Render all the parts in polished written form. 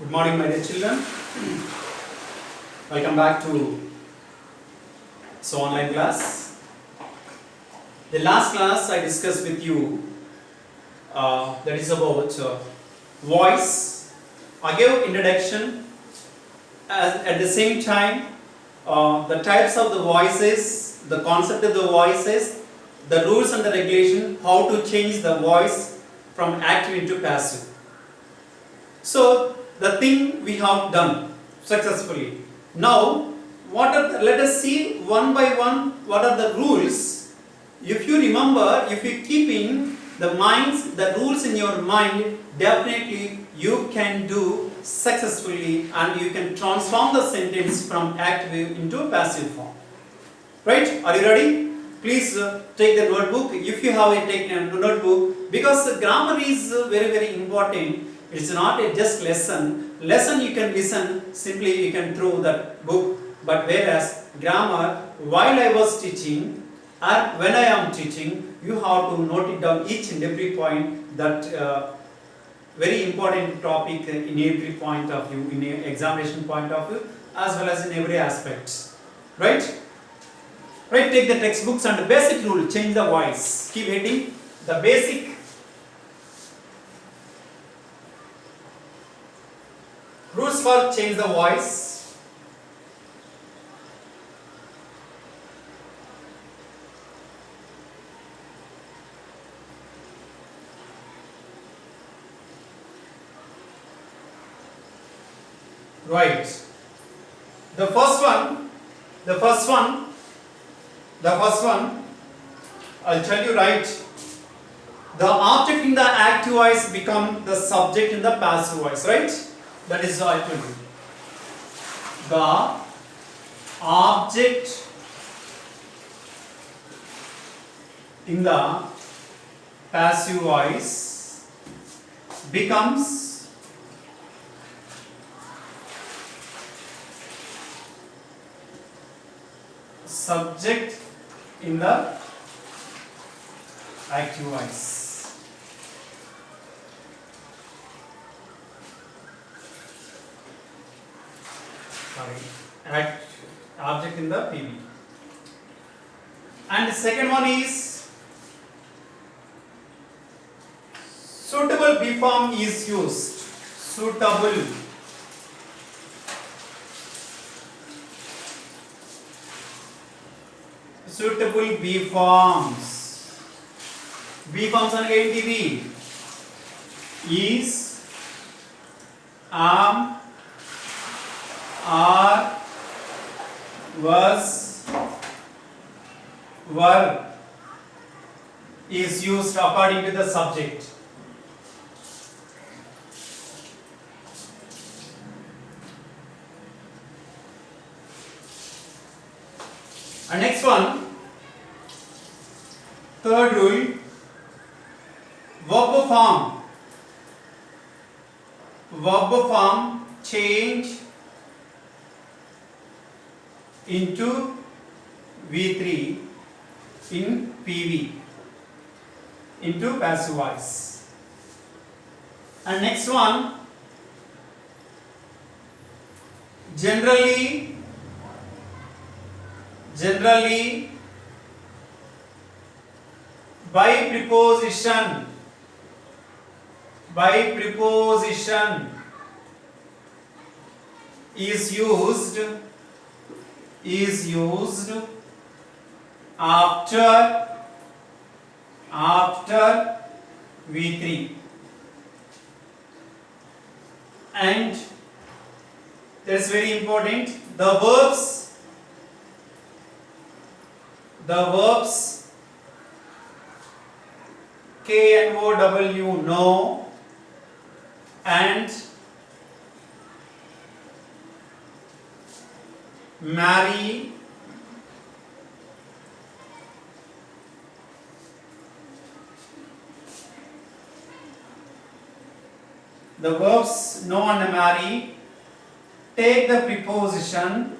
Good morning, my dear children. Welcome back to online class. The last class I discussed with you that is about voice. I gave introduction at the same time the types of the voices, the concept of the voices, the rules and the regulation, how to change the voice from active into passive. So the thing we have done successfully. Now let us see one by one what are the rules. If you remember, if you keep in the rules in your mind, definitely you can do successfully and you can transform the sentence from active into passive form. Right? Are you ready? Please take the notebook. If you have taken a notebook, because grammar is very important. It's not a just lesson. Lesson you can listen, simply you can throw that book. But whereas grammar, while I was teaching or when I am teaching, you have to note it down each and every point, that very important topic in every point of view, in an examination point of view, as well as in every aspect. Right? Right, take the textbooks and the basic rule, change the voice. Keep heading. The basic rules for change the voice. Right. The first one, I'll tell you right. The object in the active voice become the subject in the passive voice, right? That is what I told you. The object in the passive voice becomes subject in the active voice. Object in the PV. And the second one is suitable B form is used. Suitable B forms. B forms are ఏంటివి? Is, am, are, was, were is used according to the subject. And next one, third rule, verb form change into V3 in PV, into passive voice. And next one, generally by preposition is used after V3, and that's very important. The verbs KNOW, know, and marry, the verbs know and marry take the preposition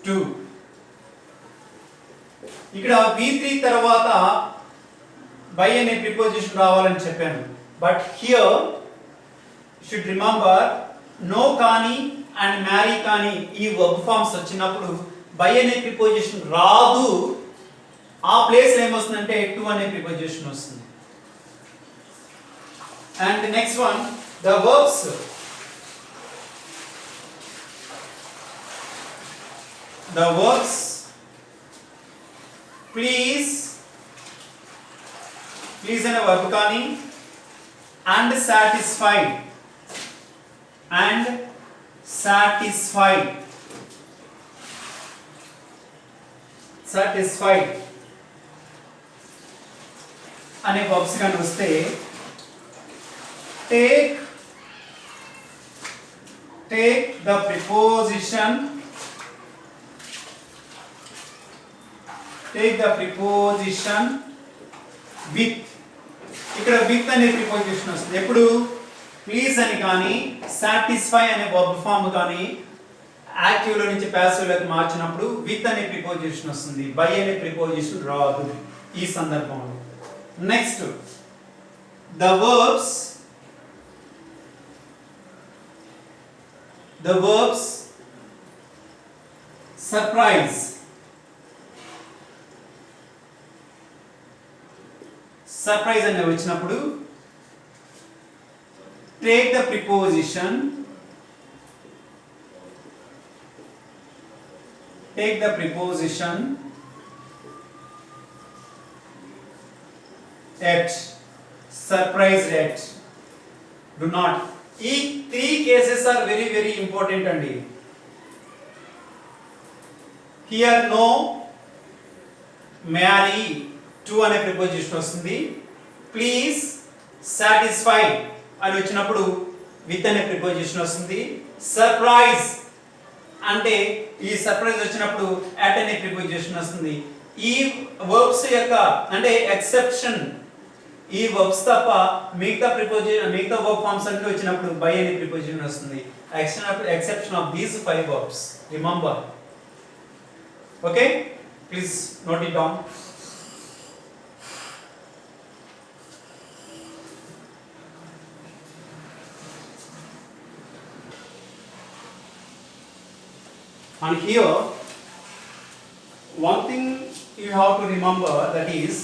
to. ఇక్కడ V3 తర్వాత by అనే preposition రావాలని చెప్పాను. But here should remember know కానీ and marry కానీ ఈ verb forms వచ్చినప్పుడు by అనే ప్రిపోజిషన్ రాదు. ఆ ప్లేస్ ఏమొస్తుందంటే టు అనే ప్రిపోజిషన్ వస్తుంది. And next one the verbs. The verbs please అనే verb కానీ and satisfied అనే verbs కానీ వస్తే take the preposition with. ఇక్కడ with అనే ప్రిపోజిషన్ వస్తుంది. ఎప్పుడు ప్లీజ్ అని కానీ సాటిస్ఫై అనే వర్బ్ ఫామ్ కానీ యాక్టివ్ లో నుంచి పాసివ్ లోకి మార్చినప్పుడు with అనే ప్రిపోజిషన్ వస్తుంది. by అనే ప్రిపోజిషన్ రాదు ఈ సందర్భంలో. నెక్స్ట్ the verbs surprise అనే వచ్చినప్పుడు take the preposition at, surprised at, do not. ఈ 3 cases are very very important అండి. here no, marry, టు అనే ప్రిపోజిషన్ వస్తుంది. ప్లీజ్ సాటిస్ఫై అని వచ్చినప్పుడు విత్ అనే ప్రిపోజిషన్ వస్తుంది. సర్ప్రైజ్ అంటే ఈ సర్ప్రైజ్ వచ్చినప్పుడు అట్ అనే ప్రిపోజిషన్ వస్తుంది. ఈ వర్బ్స్ యొక్క అంటే ఎక్సెప్షన్ ఈ వర్బ్స్ తప్ప మిగతా వర్బ్ ఫార్మ్స్ అన్ని వచ్చినప్పుడు బై అనే ప్రిపోజిషన్ వస్తుంది. Exception of these 5 verbs remember. Okay, please note it down. And here one thing you have to remember, that is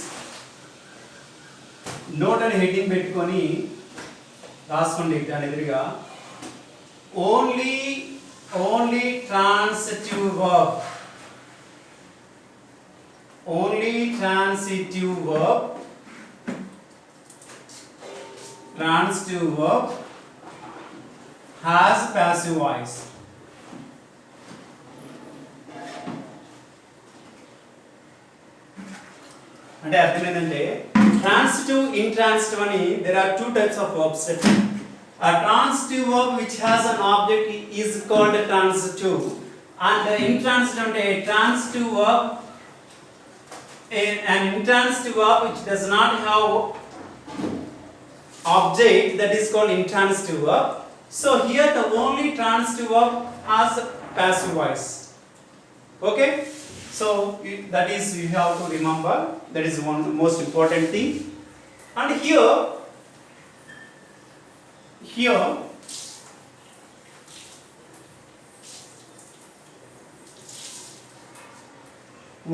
note and heading పెట్టుకొని రాసుకోండి దాని ఎదురుగా. only transitive verb has passive voice. అంటే అర్థం ఏంటంటే transitive intransitive అని there are 2 types of verbs. A transitive verb which has an object is called a transitive, and the intransitive అంటే a transitive verb, an intransitive verb which does not have object, that is called intransitive verb. So here the only transitive verb has passive voice. Okay, so that is you have to remember, that is one most important thing. And here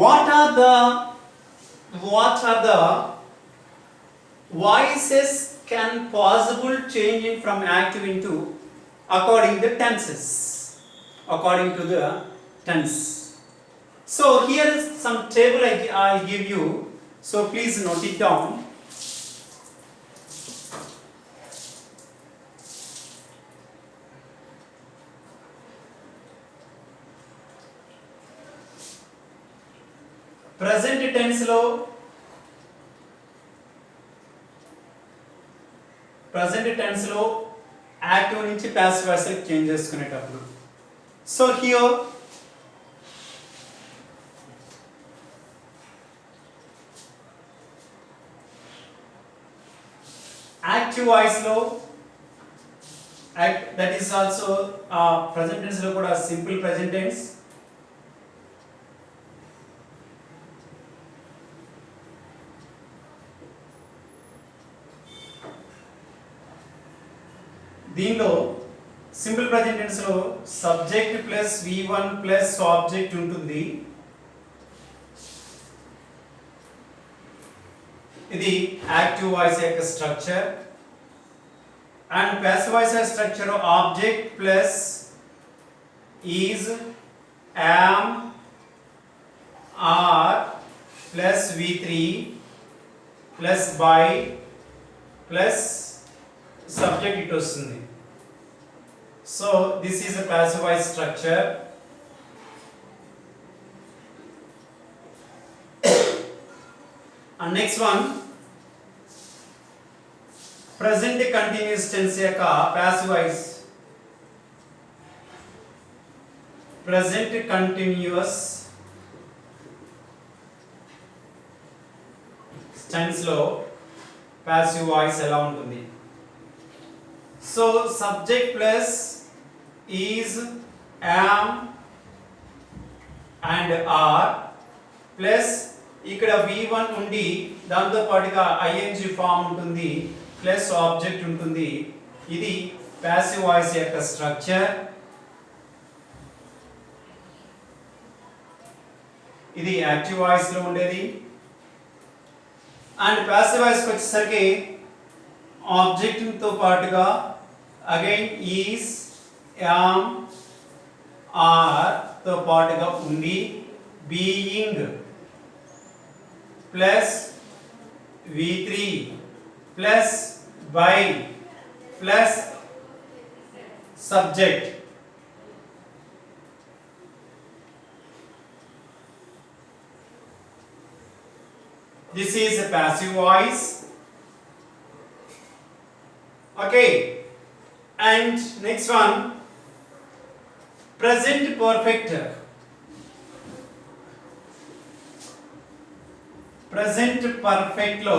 what are the voices can possible changing from active into according to the tense. So here is some table I give you, so please note it down. Present tense లో active నుంచి passive voice change చేసుకునేటప్పుడు. So here active voice లో that is also present tense లో కూడా simple present tense, దీనిలో simple present tense లో subject plus V1 plus object ఉంటుంది. ఇది యాక్టివ్ వాయిస్ యొక్క స్ట్రక్చర్. అండ్ ప్యాసివ్ వాయిస్ యొక్క structure object plus is, am, are plus V3 plus by plus subject ఇటు వస్తుంది. So this is a passive voice structure. And next one, present continuous tense యొక్క passive voice. Present continuous tense లో passive voice ఎలా ఉంటుంది? So subject plus is, am and are plus ఇక్కడ V1 ఉండి దాంతో పాటుగా ing ఫామ్ ఉంటుంది plus object ఉంటుంది. ఇది ప్యాసివ్ వాయిస్ యొక్క స్ట్రక్చర్. ఇది యాక్టివ్ వాయిస్ లో ఉండేది. అండ్ ప్యాసివ్ వాయిస్ వచ్చేసరికి ఆబ్జెక్ట్ తో పాటుగా అగైన్ ఈస్, యామ్, ఆర్ తో పాటుగా ఉండి being plus V3 plus by plus subject. This is a passive voice. Okay. And next one, present perfect. Present perfect లో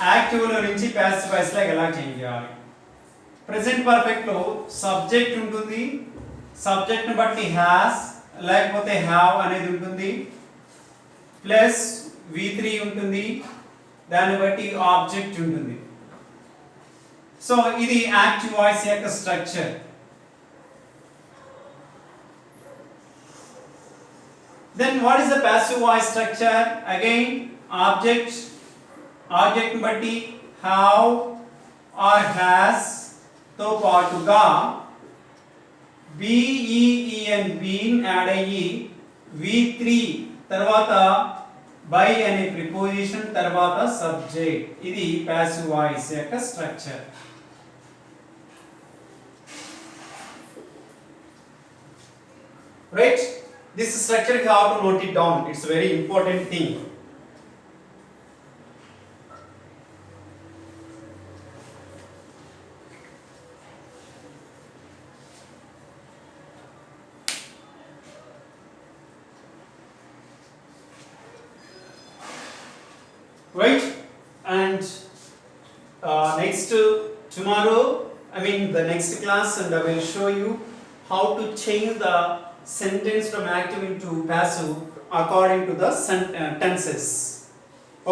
యాక్టివ్ లో నుంచి ప్యాసివ్ వాయిస్ లో ఎలా చేంజ్ చేయాలి? ప్రెజెంట్ పర్ఫెక్ట్ లో సబ్జెక్ట్ ఉంటుంది, సబ్జెక్ట్ ని బట్టి హ్యాస్ లేకపోతే హ్యావ్ అనేది ఉంటుంది, ప్లస్ V3 ఉంటుంది, దాన్ని బట్టి ఆబ్జెక్ట్ ఉంటుంది. సో ఇది యాక్టివ్ వాయిస్ యొక్క structure. Then what is the passive voice structure? Again, object ని బట్టి have or has తో పాటుగా been యాడ్ అయ్యి V3 తర్వాత by అనే ప్రిపోజిషన్ తర్వాత సబ్జెక్ట్. ఇది passive voice యొక్క structure. Right? This structure you have to note it down. It's a very important thing. Right? And next tomorrow, the next class, and I will show you how to change the sentence from active into passive according to the tenses.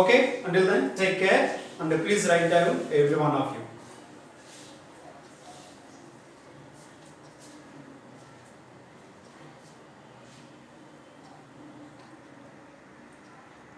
Okay? Until then, take care and please write down every one of you.